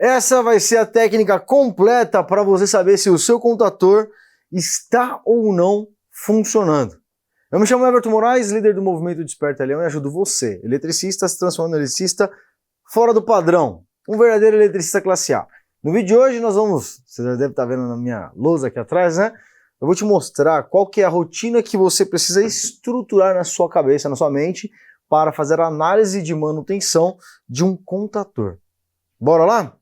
Essa vai ser a técnica completa para você saber se o seu contator está ou não funcionando. Eu me chamo Everton Moraes, líder do movimento Desperta Leão, e ajudo você, eletricista, a se transformar em eletricista fora do padrão, um verdadeiro eletricista classe A. No vídeo de hoje você já deve estar vendo na minha lousa aqui atrás, né? Eu vou te mostrar qual que é a rotina que você precisa estruturar na sua cabeça, na sua mente, para fazer a análise de manutenção de um contator. Bora lá?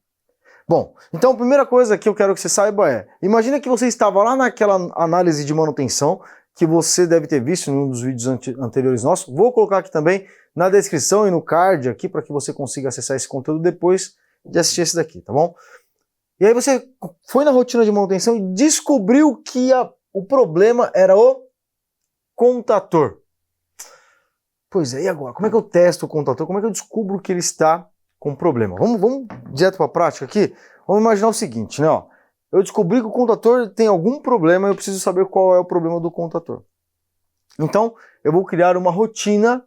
Bom, então a primeira coisa que eu quero que você saiba é, imagina que você estava lá naquela análise de manutenção, que você deve ter visto em um dos vídeos anteriores nossos. Vou colocar aqui também na descrição e no card aqui para que você consiga acessar esse conteúdo depois de assistir esse daqui, tá bom? E aí você foi na rotina de manutenção e descobriu que o problema era o contator. Pois é, e agora? Como é que eu testo o contator? Como é que eu descubro que ele está com problema? Vamos direto para a prática aqui? Vamos imaginar o seguinte, né? Ó, eu descobri que o contator tem algum problema e eu preciso saber qual é o problema do contator. Então, eu vou criar uma rotina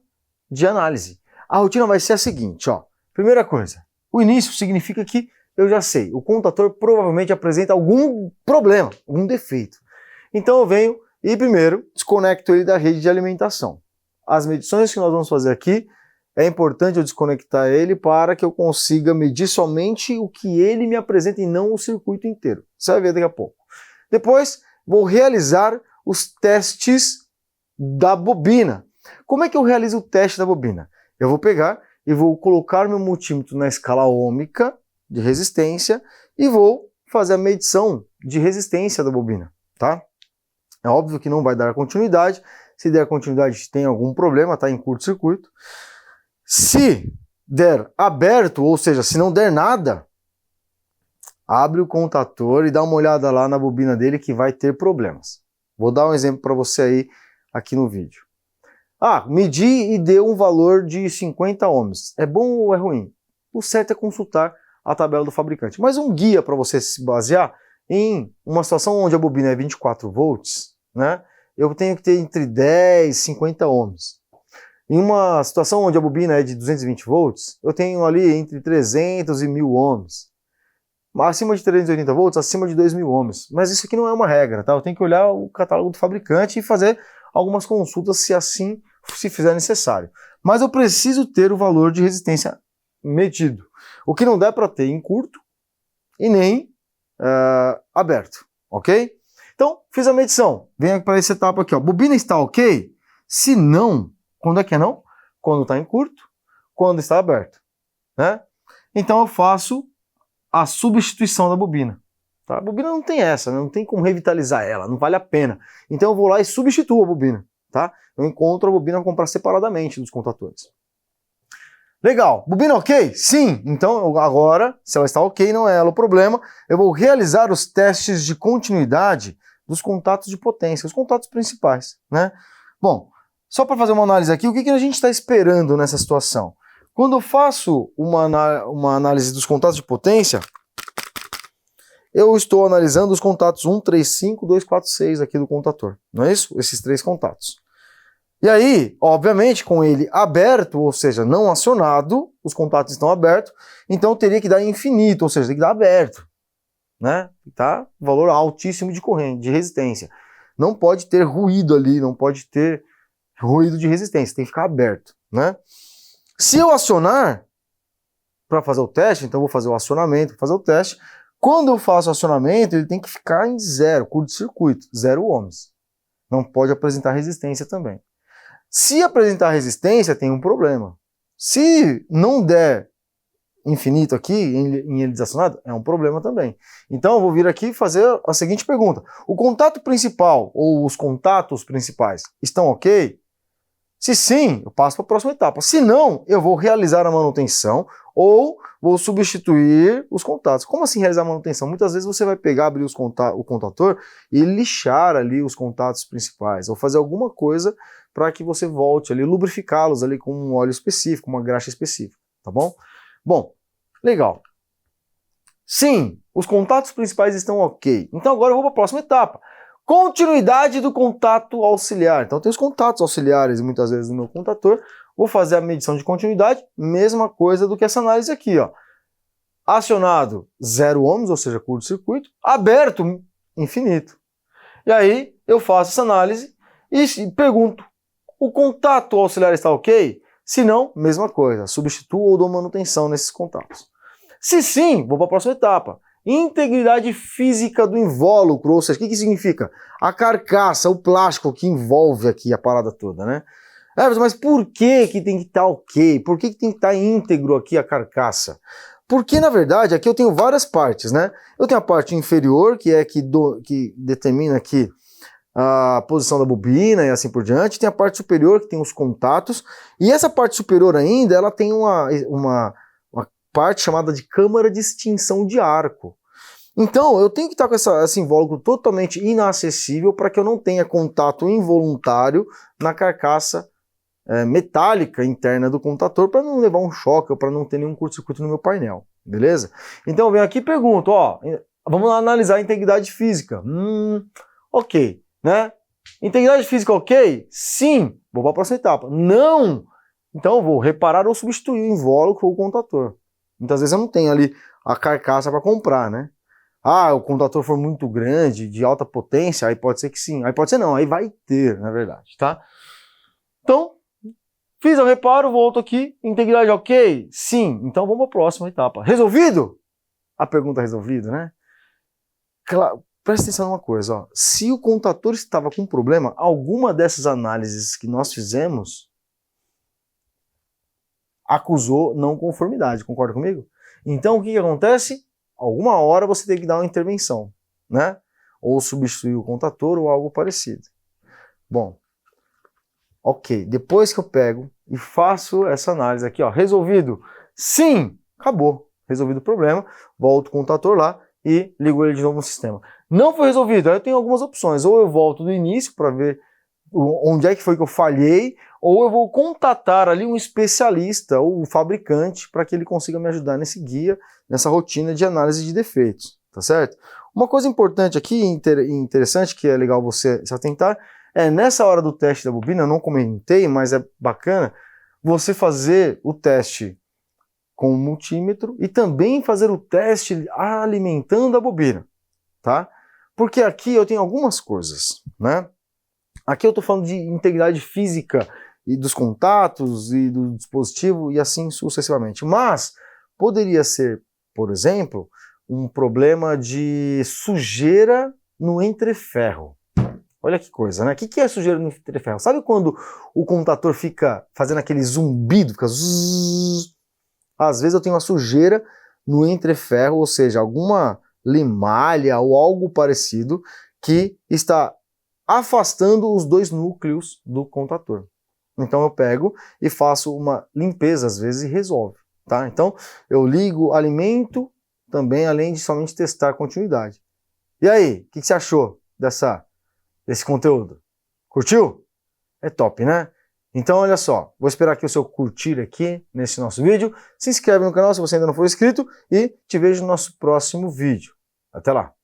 de análise. A rotina vai ser a seguinte, ó. Primeira coisa, o início significa que eu já sei, o contator provavelmente apresenta algum problema, algum defeito. Então eu venho e primeiro desconecto ele da rede de alimentação. As medições que nós vamos fazer aqui, é importante eu desconectar ele para que eu consiga medir somente o que ele me apresenta e não o circuito inteiro. Você vai ver daqui a pouco. Depois, vou realizar os testes da bobina. Como é que eu realizo o teste da bobina? Eu vou pegar e vou colocar meu multímetro na escala ohmica de resistência e vou fazer a medição de resistência da bobina, tá? É óbvio que não vai dar continuidade. Se der continuidade, tem algum problema, tá em curto-circuito. Se der aberto, ou seja, se não der nada, abre o contator e dá uma olhada lá na bobina dele que vai ter problemas. Vou dar um exemplo para você aí aqui no vídeo. Medi e deu um valor de 50 ohms. É bom ou é ruim? O certo é consultar a tabela do fabricante. Mas um guia para você se basear em uma situação onde a bobina é 24 volts, né? Eu tenho que ter entre 10 e 50 ohms. Em uma situação onde a bobina é de 220 volts, eu tenho ali entre 300 e 1000 ohms. Acima de 380 volts, acima de 2000 ohms. Mas isso aqui não é uma regra, tá? Eu tenho que olhar o catálogo do fabricante e fazer algumas consultas se assim se fizer necessário. Mas eu preciso ter o valor de resistência medido. O que não dá para ter em curto e nem aberto, ok? Então, fiz a medição. Venho para essa etapa aqui, ó. Bobina está ok? Se não, quando é que é não? Quando está em curto, quando está aberto, né? Então eu faço a substituição da bobina. Tá? A bobina não tem essa, né? Não tem como revitalizar ela, não vale a pena. Então eu vou lá e substituo a bobina. Tá? Eu encontro a bobina para comprar separadamente dos contatores. Legal, bobina ok? Sim, então agora, se ela está ok, não é ela o problema, eu vou realizar os testes de continuidade dos contatos de potência, os contatos principais, né? Bom, só para fazer uma análise aqui, o que a gente está esperando nessa situação? Quando eu faço uma análise dos contatos de potência, eu estou analisando os contatos 1, 3, 5, 2, 4, 6 aqui do contator, não é isso? Esses três contatos. E aí, obviamente, com ele aberto, ou seja, não acionado, os contatos estão abertos, então eu teria que dar infinito, ou seja, tem que dar aberto, né? Tá? Valor altíssimo de corrente, de resistência. Não pode ter ruído ali, não pode ter ruído de resistência, tem que ficar aberto, né? Se eu acionar para fazer o teste, então eu vou fazer o acionamento, fazer o teste. Quando eu faço o acionamento, ele tem que ficar em zero, curto-circuito, 0 ohms. Não pode apresentar resistência também. Se apresentar resistência, tem um problema. Se não der infinito aqui, em ele desacionado, é um problema também. Então eu vou vir aqui e fazer a seguinte pergunta. O contato principal, ou os contatos principais, estão ok? Se sim, eu passo para a próxima etapa. Se não, eu vou realizar a manutenção ou vou substituir os contatos. Como assim realizar a manutenção? Muitas vezes você vai pegar, abrir o contator e lixar ali os contatos principais, ou fazer alguma coisa para que você volte ali, lubrificá-los ali com um óleo específico, uma graxa específica, tá bom? Bom, legal. Sim, os contatos principais estão ok. Então agora eu vou para a próxima etapa. Continuidade do contato auxiliar. Então tem os contatos auxiliares muitas vezes no meu contator. Vou fazer a medição de continuidade, mesma coisa do que essa análise aqui, ó. acionado 0 ohms, ou seja, curto-circuito, aberto infinito. E aí eu faço essa análise e pergunto, o contato auxiliar está ok? Se não, mesma coisa, substituo ou dou manutenção nesses contatos. Se sim, vou para a próxima etapa. Integridade física do invólucro, ou seja, o que significa? A carcaça, o plástico que envolve aqui a parada toda, né? Mas por que tem que estar ok? Por que tem que estar íntegro aqui a carcaça? Porque, na verdade, aqui eu tenho várias partes, né? Eu tenho a parte inferior, que é que determina aqui a posição da bobina e assim por diante. Tem a parte superior, que tem os contatos. E essa parte superior ainda, ela tem uma parte chamada de câmara de extinção de arco. Então, eu tenho que estar com esse invólucro totalmente inacessível para que eu não tenha contato involuntário na carcaça metálica interna do contator, para não levar um choque ou para não ter nenhum curto-circuito no meu painel, beleza? Então eu venho aqui e pergunto, ó, vamos lá analisar a integridade física. Ok, né? Integridade física ok? Sim, vou para a próxima etapa. Não! Então eu vou reparar ou substituir o invólucro ou o contator. Muitas vezes eu não tenho ali a carcaça para comprar, né? Ah, o contator for muito grande, de alta potência, aí pode ser que sim. Aí pode ser não, aí vai ter, na verdade, tá? Então, fiz o reparo, volto aqui, integridade ok? Sim, então vamos para a próxima etapa. Resolvido? A pergunta é resolvida, né? Claro, presta atenção numa coisa, ó. Se o contator estava com problema, alguma dessas análises que nós fizemos acusou não conformidade, concorda comigo? Então o que acontece? Alguma hora você tem que dar uma intervenção, né? Ou substituir o contator ou algo parecido. Bom, ok, depois que eu pego e faço essa análise aqui, ó, resolvido? Sim! Acabou, resolvido o problema, volto o contator lá e ligo ele de novo no sistema. Não foi resolvido, aí eu tenho algumas opções, ou eu volto do início para ver onde é que foi que eu falhei, ou eu vou contatar ali um especialista ou um fabricante para que ele consiga me ajudar nesse guia, nessa rotina de análise de defeitos, tá certo? Uma coisa importante aqui, interessante, que é legal você se atentar, nessa hora do teste da bobina, eu não comentei, mas é bacana, você fazer o teste com o multímetro e também fazer o teste alimentando a bobina, tá? Porque aqui eu tenho algumas coisas, né? Aqui eu estou falando de integridade física e dos contatos e do dispositivo e assim sucessivamente. Mas poderia ser, por exemplo, um problema de sujeira no entreferro. Olha que coisa, né? O que é sujeira no entreferro? Sabe quando o contator fica fazendo aquele zumbido, fica zzz? Às vezes eu tenho uma sujeira no entreferro, ou seja, alguma limalha ou algo parecido que está afastando os dois núcleos do contator. Então eu pego e faço uma limpeza, às vezes, e resolve, tá? Então eu ligo, alimento também, além de somente testar a continuidade. E aí, o que você achou desse conteúdo? Curtiu? É top, né? Então olha só, vou esperar aqui o seu curtir aqui nesse nosso vídeo, se inscreve no canal se você ainda não for inscrito e te vejo no nosso próximo vídeo. Até lá!